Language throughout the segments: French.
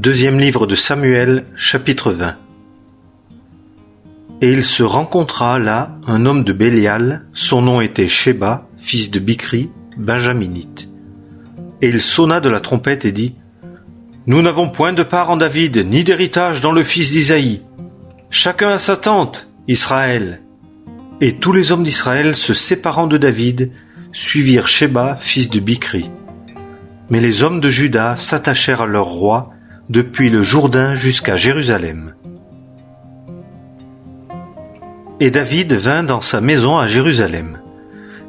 Deuxième livre de Samuel, chapitre 20. Et il se rencontra là un homme de Bélial, son nom était Sheba, fils de Bichri, benjaminite. Et il sonna de la trompette et dit : Nous n'avons point de part en David, ni d'héritage dans le fils d'Isaïe. Chacun à sa tente, Israël. Et tous les hommes d'Israël, se séparant de David, suivirent Sheba, fils de Bichri. Mais les hommes de Juda s'attachèrent à leur roi, depuis le Jourdain jusqu'à Jérusalem. Et David vint dans sa maison à Jérusalem.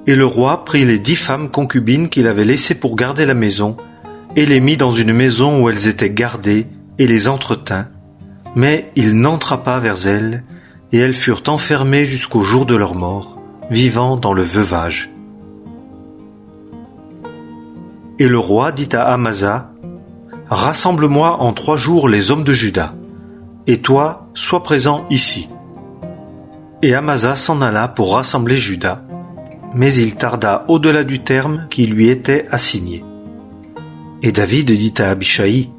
Et le roi prit les 10 femmes concubines qu'il avait laissées pour garder la maison, et les mit dans une maison où elles étaient gardées, et les entretint. Mais il n'entra pas vers elles, et elles furent enfermées jusqu'au jour de leur mort, vivant dans le veuvage. Et le roi dit à Amasa : Rassemble-moi en 3 jours les hommes de Juda, et toi, sois présent ici. Et Amasa s'en alla pour rassembler Juda, mais il tarda au-delà du terme qui lui était assigné. Et David dit à Abishai :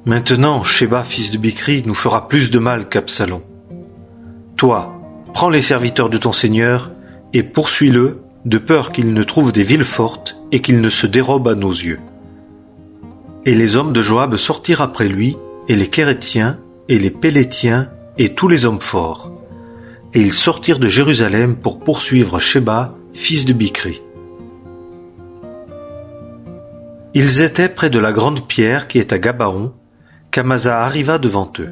Maintenant, Sheba, fils de Bichri, nous fera plus de mal qu'Absalom. Toi, prends les serviteurs de ton Seigneur et poursuis-le, de peur qu'il ne trouve des villes fortes et qu'il ne se dérobe à nos yeux. Et les hommes de Joab sortirent après lui, et les Kérétiens, et les Pélétiens, et tous les hommes forts. Et ils sortirent de Jérusalem pour poursuivre Sheba, fils de Bichri. Ils étaient près de la grande pierre qui est à Gabaon, qu'Amasa arriva devant eux.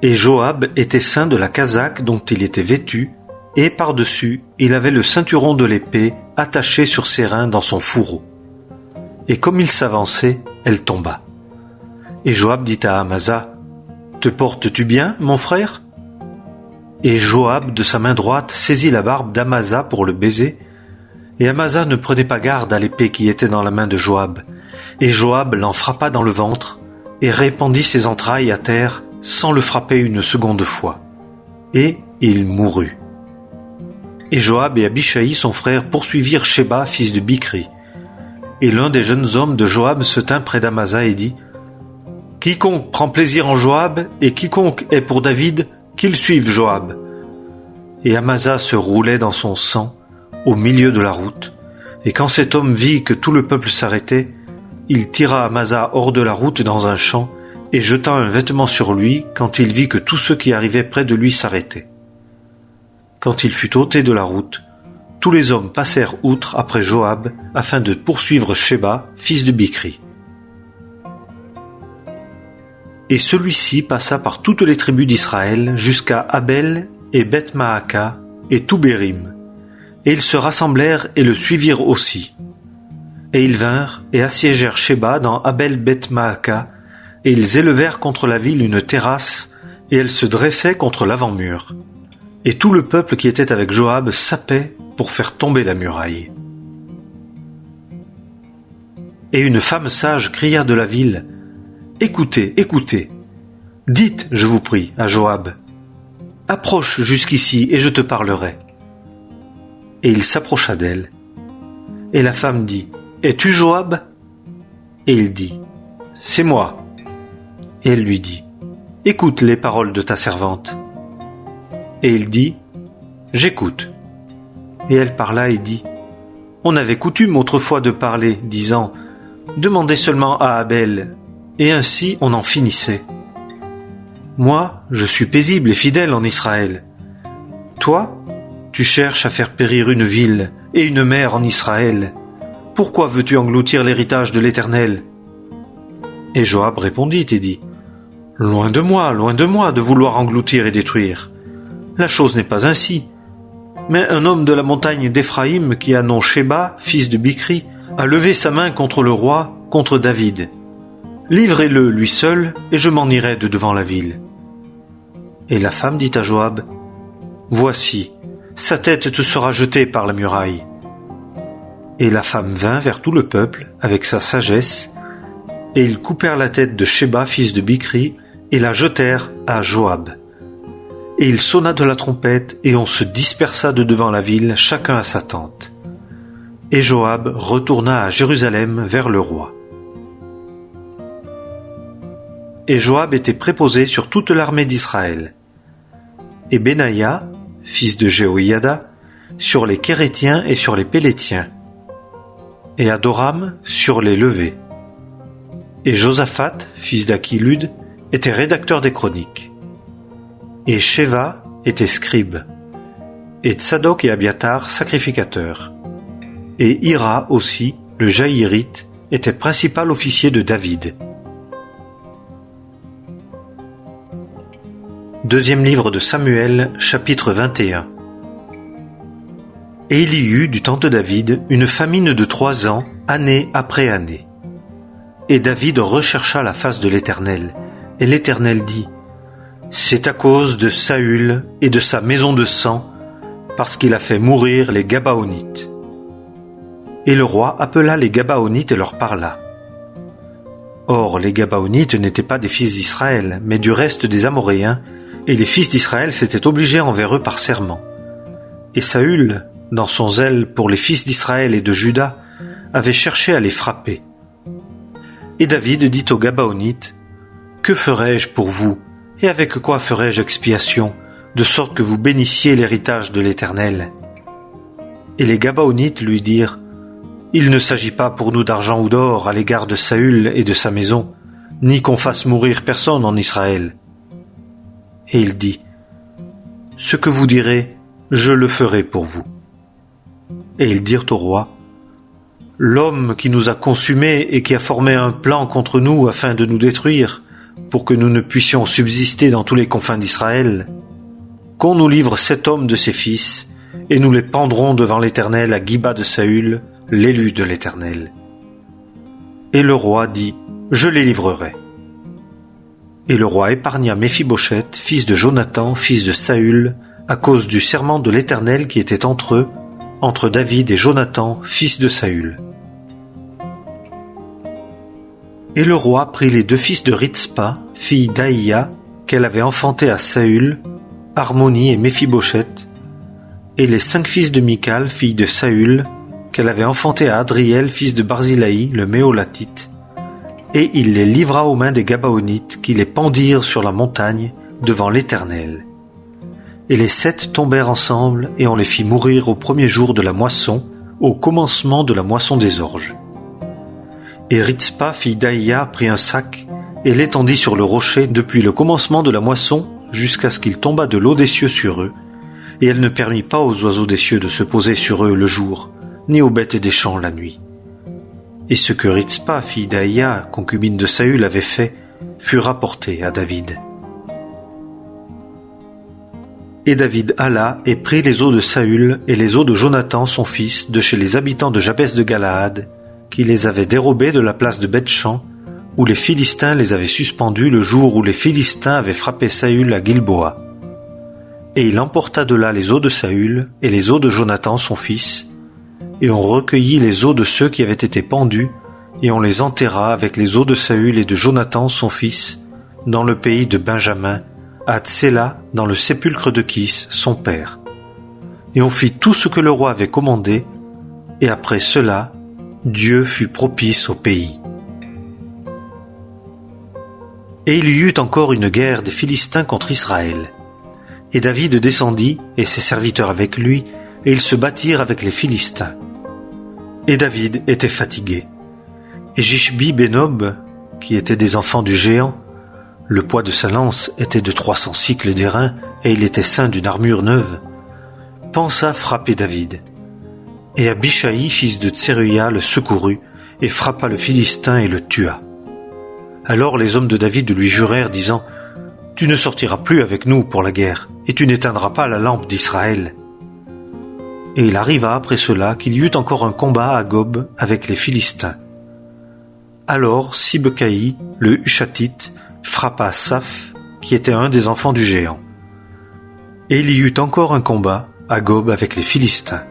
Et Joab était ceint de la casaque dont il était vêtu, et par-dessus, il avait le ceinturon de l'épée attaché sur ses reins dans son fourreau. Et comme il s'avançait, elle tomba. Et Joab dit à Amasa : Te portes-tu bien, mon frère ? Et Joab, de sa main droite, saisit la barbe d'Amasa pour le baiser, et Amasa ne prenait pas garde à l'épée qui était dans la main de Joab. Et Joab l'en frappa dans le ventre, et répandit ses entrailles à terre, sans le frapper une seconde fois. Et il mourut. Et Joab et Abishai, son frère, poursuivirent Sheba, fils de Bichri. Et l'un des jeunes hommes de Joab se tint près d'Amasa et dit : Quiconque prend plaisir en Joab, et quiconque est pour David, qu'il suive Joab. Et Amasa se roulait dans son sang, au milieu de la route. Et quand cet homme vit que tout le peuple s'arrêtait, il tira Amasa hors de la route dans un champ, et jeta un vêtement sur lui quand il vit que tous ceux qui arrivaient près de lui s'arrêtaient. Quand il fut ôté de la route, tous les hommes passèrent outre après Joab, afin de poursuivre Sheba, fils de Bichri. Et celui-ci passa par toutes les tribus d'Israël, jusqu'à Abel et Beth-Maaka et Toubérim. Et ils se rassemblèrent et le suivirent aussi. Et ils vinrent et assiégèrent Sheba dans Abel-Beth-Maaka, et ils élevèrent contre la ville une terrasse, et elle se dressait contre l'avant-mur. Et tout le peuple qui était avec Joab sapait pour faire tomber la muraille. Et une femme sage cria de la ville : Écoutez, écoutez, dites, je vous prie, à Joab : Approche jusqu'ici et je te parlerai. Et il s'approcha d'elle. Et la femme dit : Es-tu Joab ? Et il dit : C'est moi. Et elle lui dit : Écoute les paroles de ta servante. Et il dit : J'écoute. Et elle parla et dit : On avait coutume autrefois de parler, disant : Demandez seulement à Abel, et ainsi on en finissait. Moi, je suis paisible et fidèle en Israël. Toi, tu cherches à faire périr une ville et une mère en Israël. Pourquoi veux-tu engloutir l'héritage de l'Éternel ? Et Joab répondit et dit : loin de moi de vouloir engloutir et détruire. La chose n'est pas ainsi. Mais un homme de la montagne d'Éphraïm, qui a nom Sheba, fils de Bichri, a levé sa main contre le roi, contre David. Livrez-le, lui seul, et je m'en irai de devant la ville. Et la femme dit à Joab : Voici, sa tête te sera jetée par la muraille. Et la femme vint vers tout le peuple, avec sa sagesse, et ils coupèrent la tête de Sheba, fils de Bichri, et la jetèrent à Joab. Et il sonna de la trompette, et on se dispersa de devant la ville, chacun à sa tente. Et Joab retourna à Jérusalem vers le roi. et Joab était préposé sur toute l'armée d'Israël. Et Benaïa, fils de Jéhoïada, sur les Kérétiens et sur les Pélétiens, et Adoram sur les levées. Et Josaphat, fils d'Achilud, était rédacteur des chroniques. Et Sheva était scribe, et Tsadok et Abiatar sacrificateurs. Et Ira aussi, le Jaïrite, était principal officier de David. Deuxième livre de Samuel, chapitre 21. Et il y eut du temps de David une famine de 3 ans, année après année. Et David rechercha la face de l'Éternel, et l'Éternel dit, « C'est à cause de Saül et de sa maison de sang, parce qu'il a fait mourir les Gabaonites. » Et le roi appela les Gabaonites et leur parla. Or, les Gabaonites n'étaient pas des fils d'Israël, mais du reste des Amoréens, et les fils d'Israël s'étaient obligés envers eux par serment. Et Saül, dans son zèle pour les fils d'Israël et de Juda, avait cherché à les frapper. Et David dit aux Gabaonites, « Que ferai-je pour vous, et avec quoi ferai-je expiation, de sorte que vous bénissiez l'héritage de l'Éternel ?» Et les Gabaonites lui dirent, « Il ne s'agit pas pour nous d'argent ou d'or à l'égard de Saül et de sa maison, ni qu'on fasse mourir personne en Israël. » Et il dit, « Ce que vous direz, je le ferai pour vous. » Et ils dirent au roi, « L'homme qui nous a consumés et qui a formé un plan contre nous afin de nous détruire, pour que nous ne puissions subsister dans tous les confins d'Israël, qu'on nous livre 7 hommes de ses fils, et nous les pendrons devant l'Éternel à Giba de Saül, l'élu de l'Éternel. » Et le roi dit, « Je les livrerai. » Et le roi épargna Méphibosheth, fils de Jonathan, fils de Saül, à cause du serment de l'Éternel qui était entre eux, entre David et Jonathan, fils de Saül. Et le roi prit les 2 fils de Ritzpa, fille d'Aïa, qu'elle avait enfantés à Saül, Harmonie et Méphibosheth, et les 5 fils de Michal, fille de Saül, qu'elle avait enfantés à Adriel, fils de Barzilaï, le Méolatite, et il les livra aux mains des Gabaonites, qui les pendirent sur la montagne, devant l'Éternel. Et les 7 tombèrent ensemble, et on les fit mourir au premier jour de la moisson, au commencement de la moisson des orges. Et Ritzpa, fille d'Aïa, prit un sac, et l'étendit sur le rocher depuis le commencement de la moisson, jusqu'à ce qu'il tombât de l'eau des cieux sur eux, et elle ne permit pas aux oiseaux des cieux de se poser sur eux le jour, ni aux bêtes des champs la nuit. Et ce que Ritzpa, fille d'Aïa, concubine de Saül, avait fait, fut rapporté à David. Et David alla et prit les os de Saül et les os de Jonathan son fils de chez les habitants de Jabès de Galaad, qui les avaient dérobés de la place de Beth-Shan, où les Philistins les avaient suspendus le jour où les Philistins avaient frappé Saül à Gilboa. Et il emporta de là les os de Saül et les os de Jonathan son fils, et on recueillit les os de ceux qui avaient été pendus, et on les enterra avec les os de Saül et de Jonathan son fils, dans le pays de Benjamin, à Tséla, dans le sépulcre de Kis, son père. Et on fit tout ce que le roi avait commandé, et après cela, Dieu fut propice au pays. Et il y eut encore une guerre des Philistins contre Israël. Et David descendit, et ses serviteurs avec lui, et ils se battirent avec les Philistins. Et David était fatigué. Et Jishbi Benob, qui était des enfants du géant, le poids de sa lance était de 300 cycles d'airain, et il était ceint d'une armure neuve, pensa frapper David. Et Abishai, fils de Tseruya, le secourut, et frappa le Philistin et le tua. Alors les hommes de David lui jurèrent, disant, « Tu ne sortiras plus avec nous pour la guerre, et tu n'éteindras pas la lampe d'Israël. » Et il arriva après cela qu'il y eut encore un combat à Gob avec les Philistins. Alors Sibekaï, le Hushatite, frappa Saph, qui était un des enfants du géant. Et il y eut encore un combat à Gob avec les Philistins.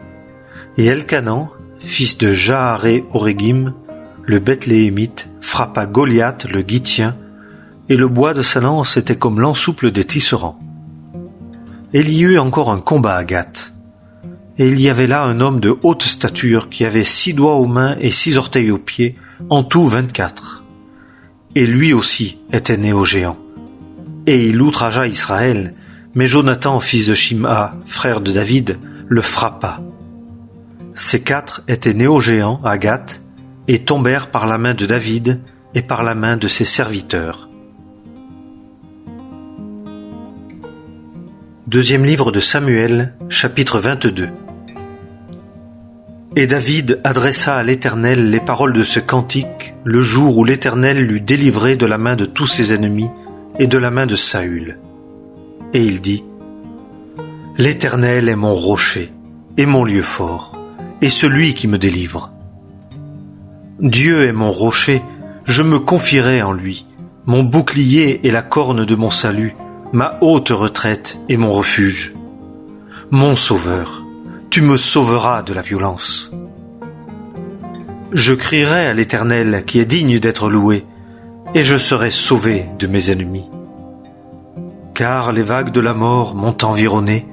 Et Elkanan, fils de Jaharé Orégim, le Bethléemite, frappa Goliath le Gittien, et le bois de sa lance était comme l'ensouple des tisserands. Et il y eut encore un combat à Gath. Et il y avait là un homme de haute stature qui avait 6 doigts aux mains et 6 orteils aux pieds, en tout 24. et lui aussi était néo-géant. Et il outragea Israël, mais Jonathan, fils de Shim'a, frère de David, le frappa. Ces 4 étaient néo-géants à Gath, et tombèrent par la main de David et par la main de ses serviteurs. Deuxième livre de Samuel, chapitre 22. Et David adressa à l'Éternel les paroles de ce cantique le jour où l'Éternel l'eut délivré de la main de tous ses ennemis et de la main de Saül. Et il dit : L'Éternel est mon rocher et mon lieu fort, et celui qui me délivre. Dieu est mon rocher, je me confierai en lui, mon bouclier et la corne de mon salut, ma haute retraite et mon refuge. Mon sauveur, tu me sauveras de la violence. Je crierai à l'Éternel qui est digne d'être loué, et je serai sauvé de mes ennemis. Car les vagues de la mort m'ont environné,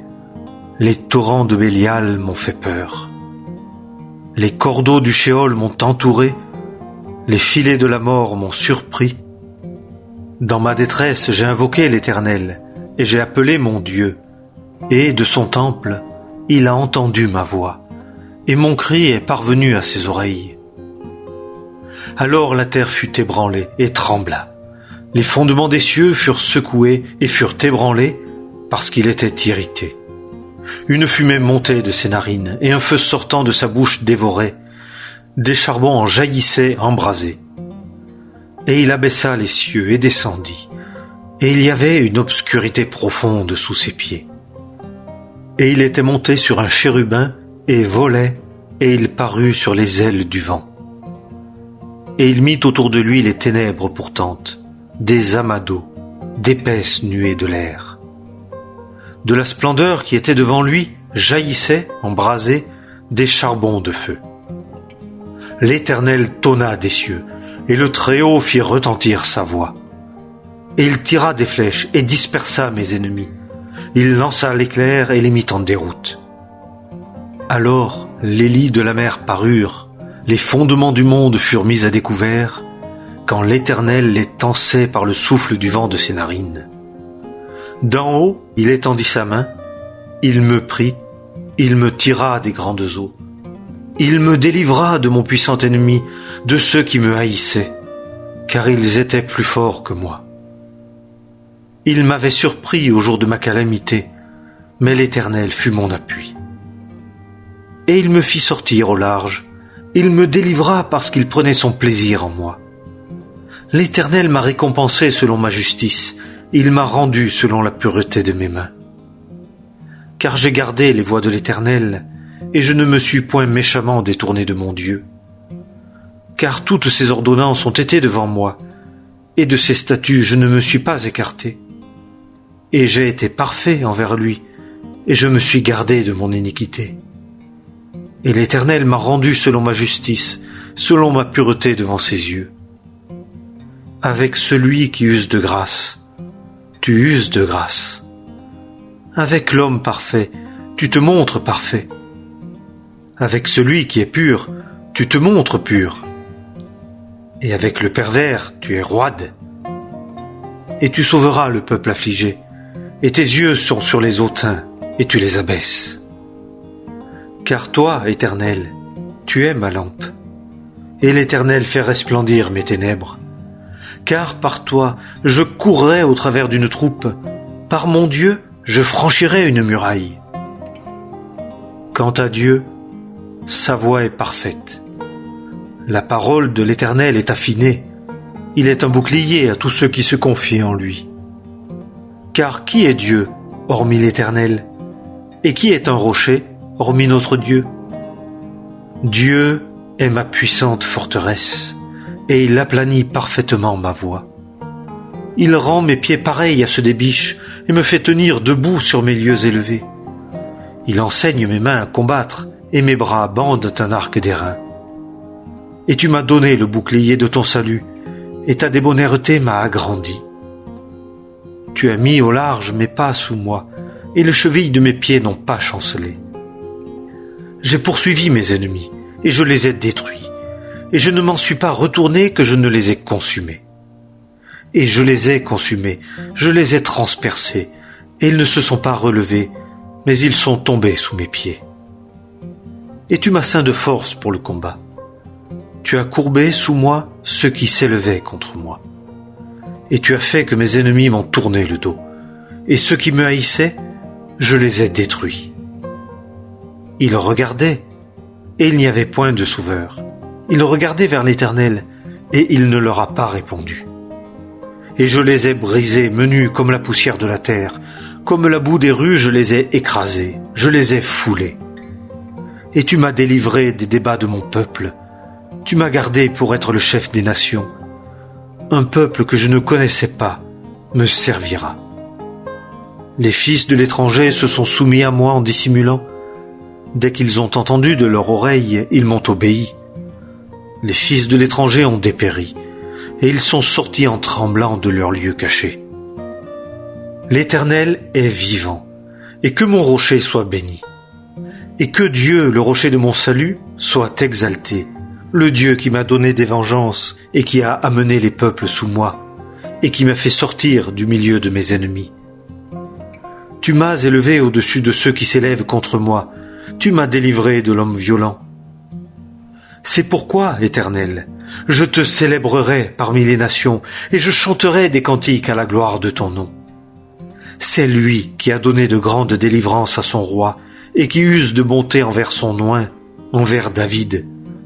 les torrents de Bélial m'ont fait peur. Les cordeaux du Shéol m'ont entouré, les filets de la mort m'ont surpris. Dans ma détresse, j'ai invoqué l'Éternel, et j'ai appelé mon Dieu, et de son temple, il a entendu ma voix, et mon cri est parvenu à ses oreilles. Alors la terre fut ébranlée et trembla. Les fondements des cieux furent secoués et furent ébranlés parce qu'il était irrité. Une fumée montait de ses narines et un feu sortant de sa bouche dévorait. Des charbons en jaillissaient embrasés. Et il abaissa les cieux et descendit. Et il y avait une obscurité profonde sous ses pieds. Et il était monté sur un chérubin et volait, et il parut sur les ailes du vent. Et il mit autour de lui les ténèbres pour tente, des amas d'eau, d'épaisses nuées de l'air. De la splendeur qui était devant lui jaillissaient, embrasés, des charbons de feu. L'Éternel tonna des cieux, et le Très-Haut fit retentir sa voix. Et il tira des flèches et dispersa mes ennemis. Il lança l'éclair et les mit en déroute. Alors les lits de la mer parurent, les fondements du monde furent mis à découvert, quand l'Éternel les tensait par le souffle du vent de ses narines. D'en haut, il étendit sa main, il me prit, il me tira des grandes eaux. Il me délivra de mon puissant ennemi, de ceux qui me haïssaient, car ils étaient plus forts que moi. Il m'avait surpris au jour de ma calamité, mais l'Éternel fut mon appui. Et il me fit sortir au large, il me délivra parce qu'il prenait son plaisir en moi. L'Éternel m'a récompensé selon ma justice, il m'a rendu selon la pureté de mes mains. Car j'ai gardé les voies de l'Éternel, et je ne me suis point méchamment détourné de mon Dieu. Car toutes ses ordonnances ont été devant moi, et de ses statuts je ne me suis pas écarté. Et j'ai été parfait envers lui, et je me suis gardé de mon iniquité. Et l'Éternel m'a rendu selon ma justice, selon ma pureté devant ses yeux. Avec celui qui use de grâce, tu uses de grâce. Avec l'homme parfait, tu te montres parfait. Avec celui qui est pur, tu te montres pur. Et avec le pervers, tu es roide. Et tu sauveras le peuple affligé, et tes yeux sont sur les hautains, et tu les abaisses. Car toi, Éternel, tu es ma lampe, et l'Éternel fait resplendir mes ténèbres. Car par toi, je courrai au travers d'une troupe, par mon Dieu, je franchirai une muraille. Quant à Dieu, sa voie est parfaite. La parole de l'Éternel est affinée. Il est un bouclier à tous ceux qui se confient en lui. Car qui est Dieu, hormis l'Éternel? Et qui est un rocher, hormis notre Dieu? Dieu est ma puissante forteresse, et il aplanit parfaitement ma voie. Il rend mes pieds pareils à ceux des biches, et me fait tenir debout sur mes lieux élevés. Il enseigne mes mains à combattre, et mes bras bandent un arc d'airain. Et tu m'as donné le bouclier de ton salut, et ta débonnaire-té m'a agrandi. Tu as mis au large mes pas sous moi, et les chevilles de mes pieds n'ont pas chancelé. J'ai poursuivi mes ennemis, et je les ai détruits, et je ne m'en suis pas retourné que je ne les ai consumés. et je les ai consumés, je les ai transpercés, et ils ne se sont pas relevés, mais ils sont tombés sous mes pieds. Et tu m'as ceint de force pour le combat. Tu as courbé sous moi ceux qui s'élevaient contre moi. Et tu as fait que mes ennemis m'ont tourné le dos, et ceux qui me haïssaient, je les ai détruits. Ils regardaient, et il n'y avait point de sauveur. Ils regardaient vers l'Éternel, et il ne leur a pas répondu. Et je les ai brisés, menus comme la poussière de la terre, comme la boue des rues, je les ai écrasés, je les ai foulés. Et tu m'as délivré des débats de mon peuple. Tu m'as gardé pour être le chef des nations. Un peuple que je ne connaissais pas me servira. Les fils de l'étranger se sont soumis à moi en dissimulant. Dès qu'ils ont entendu de leur oreille, ils m'ont obéi. Les fils de l'étranger ont dépéri, et ils sont sortis en tremblant de leur lieu caché. L'Éternel est vivant, et que mon rocher soit béni. Et que Dieu, le rocher de mon salut, soit exalté, le Dieu qui m'a donné des vengeances et qui a amené les peuples sous moi, et qui m'a fait sortir du milieu de mes ennemis. Tu m'as élevé au-dessus de ceux qui s'élèvent contre moi, tu m'as délivré de l'homme violent. C'est pourquoi, Éternel, je te célébrerai parmi les nations, et je chanterai des cantiques à la gloire de ton nom. C'est lui qui a donné de grandes délivrances à son roi, et qui use de bonté envers son oint, envers David,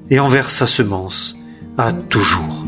et envers sa semence, à toujours.